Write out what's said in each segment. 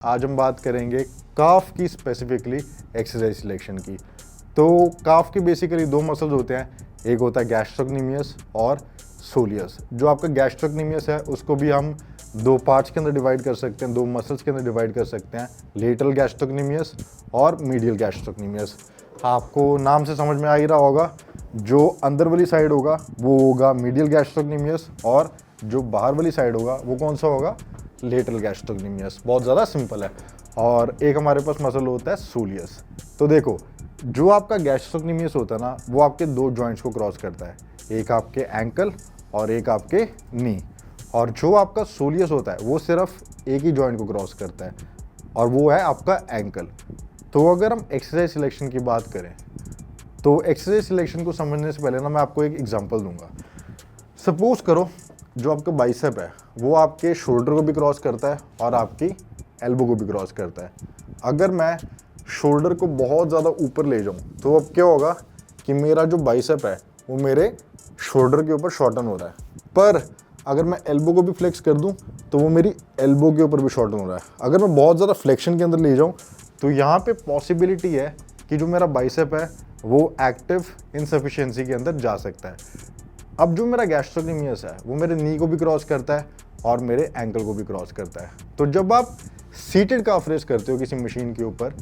आज हम बात करेंगे काफ की स्पेसिफिकली एक्सरसाइज सिलेक्शन की। तो काफ के बेसिकली दो मसल्स होते हैं, एक होता है गैस्ट्रोक्नीमियस और सोलियस। जो आपका गैस्ट्रोक्नीमियस है उसको भी हम दो पार्ट्स के अंदर डिवाइड कर सकते हैं, दो मसल्स के अंदर डिवाइड कर सकते हैं, लेटरल गैस्ट्रोक्नीमियस और मीडियल गैस्ट्रोक्नीमियस। आपको नाम से समझ में आ ही रहा होगा, जो अंदर वाली साइड होगा वो होगा मीडियल गैस्ट्रोक्नीमियस और जो बाहर वाली साइड होगा वो कौन सा होगा, लेटरल गैस्ट्रोक्नीमियस। बहुत ज़्यादा सिंपल है। और एक हमारे पास मसल होता है सोलियस। तो देखो, जो आपका गैस्ट्रोक्नीमियस होता है ना, वो आपके दो जॉइंट्स को क्रॉस करता है, एक आपके एंकल और एक आपके नी। और जो आपका सोलियस होता है वो सिर्फ एक ही जॉइंट को क्रॉस करता है और वो है आपका एंकल। तो अगर हम एक्सरसाइज सिलेक्शन की बात करें तो एक्सरसाइज सिलेक्शन को समझने से पहले ना मैं आपको एक एग्जांपल दूंगा। सपोज करो जो आपका बाइसेप है वो आपके शोल्डर को भी क्रॉस करता है और आपकी एल्बो को भी क्रॉस करता है। अगर मैं शोल्डर को बहुत ज़्यादा ऊपर ले जाऊं तो अब क्या होगा कि मेरा जो बाइसेप है वो मेरे शोल्डर के ऊपर शॉर्टन हो रहा है, पर अगर मैं एल्बो को भी फ्लेक्स कर दूं तो वो मेरी एल्बो के ऊपर भी शॉर्टन हो रहा है। अगर मैं बहुत ज़्यादा फ्लेक्शन के अंदर ले जाऊं तो यहाँ पे पॉसिबिलिटी है कि जो मेरा बाइसेप है वो एक्टिव इनसफिशिएंसी के अंदर जा सकता है। अब जो मेरा गैस्ट्रोक्नीमियस है वो मेरे नी को भी क्रॉस करता है और मेरे एंकल को भी क्रॉस करता है। तो जब आप सीटेड काफ रेस करते हो किसी मशीन के ऊपर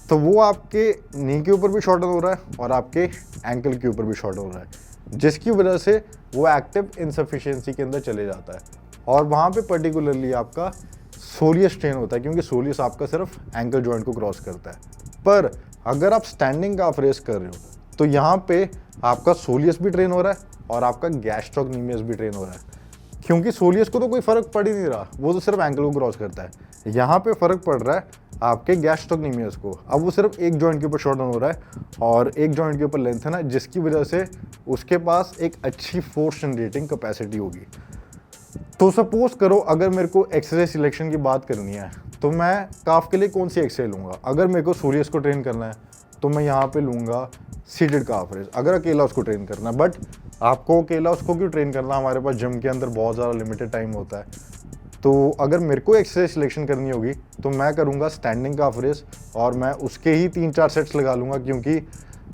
तो वो आपके नी के ऊपर भी शॉर्टन हो रहा है और आपके एंकल के ऊपर भी शॉर्टन हो रहा है, जिसकी वजह से वो एक्टिव इनसफिशिएंसी के अंदर चले जाता है। और वहाँ पे पर्टिकुलरली आपका सोलियस ट्रेन होता है, क्योंकि सोलियस आपका सिर्फ एंकल जॉइंट को क्रॉस करता है। पर अगर आप स्टैंडिंग काफ रेस कर रहे हो तो यहाँ पे आपका सोलियस भी ट्रेन हो रहा है और आपका गैस्ट्रोक्नीमियस भी ट्रेन हो रहा है, क्योंकि सोलियस को तो कोई फर्क पड़ ही नहीं रहा, वो तो सिर्फ एंकल को क्रॉस करता है। यहाँ पे फर्क पड़ रहा है आपके गैस्ट्रोक्नीमियस को। अब वो सिर्फ एक जॉइंट के ऊपर शॉर्टन हो रहा है और एक जॉइंट के ऊपर लेंथ है ना, जिसकी वजह से उसके पास एक अच्छी फोर्स जनरेटिंग कैपेसिटी होगी। तो सपोज करो अगर मेरे को एक्सरसाइज सिलेक्शन की बात करनी है तो मैं काफ के लिए कौन सी एक्सरसाइज लूँगा। अगर मेरे को सोलियस को ट्रेन करना है तो मैं यहाँ पे लूँगा सीटेड काफ रेस, अगर अकेला उसको ट्रेन करना है। बट आपको अकेला उसको क्यों ट्रेन करना, हमारे पास जिम के अंदर बहुत ज़्यादा लिमिटेड टाइम होता है। तो अगर मेरे को एक्सरसाइज सिलेक्शन करनी होगी तो मैं करूँगा स्टैंडिंग काफ रेस और मैं उसके ही 3-4 सेट्स लगा लूँगा, क्योंकि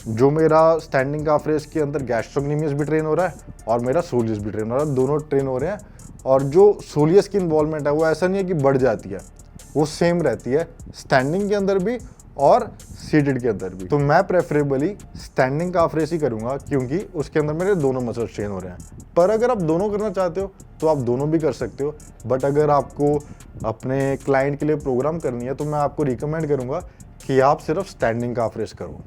जो मेरा स्टैंडिंग काफ रेस के अंदर गैस्ट्रोक्नीमियस भी ट्रेन हो रहा है और मेरा सोलियस भी ट्रेन हो रहा है, दोनों ट्रेन हो रहे हैं। और जो सोलियस की इन्वॉल्वमेंट है वो ऐसा नहीं है कि बढ़ जाती है, वो सेम रहती है स्टैंडिंग के अंदर भी और सीटेड के अंदर भी। तो मैं प्रेफरेबली स्टैंडिंग काफ रेस ही करूंगा, क्योंकि उसके अंदर मेरे दोनों मसल्स ट्रेन हो रहे हैं। पर अगर आप दोनों करना चाहते हो तो आप दोनों भी कर सकते हो। बट अगर आपको अपने क्लाइंट के लिए प्रोग्राम करनी है तो मैं आपको रिकमेंड करूंगा कि आप सिर्फ स्टैंडिंग काफ रेस करो।